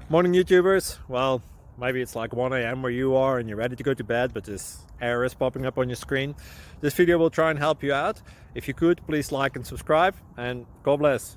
Morning, YouTubers. Well, maybe it's like 1 a.m. where you are and you're ready to go to bed, but this error is popping up on your screen. This video will try and help you out. If you could, please like and subscribe, and God bless.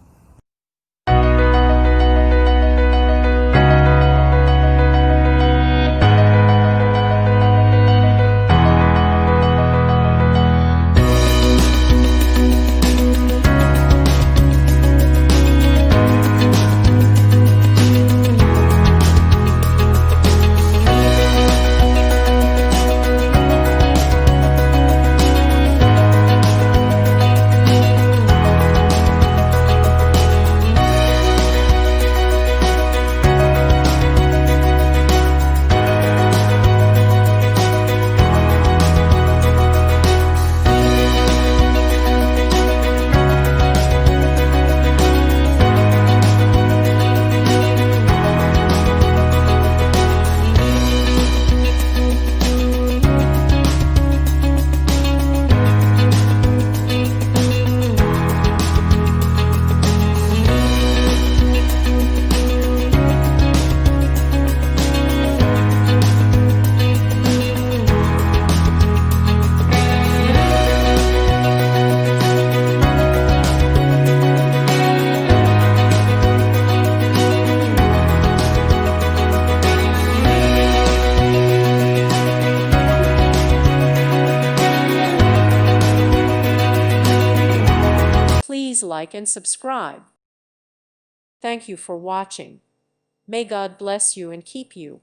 Please like and subscribe. Thank you for watching. May God bless you and keep you.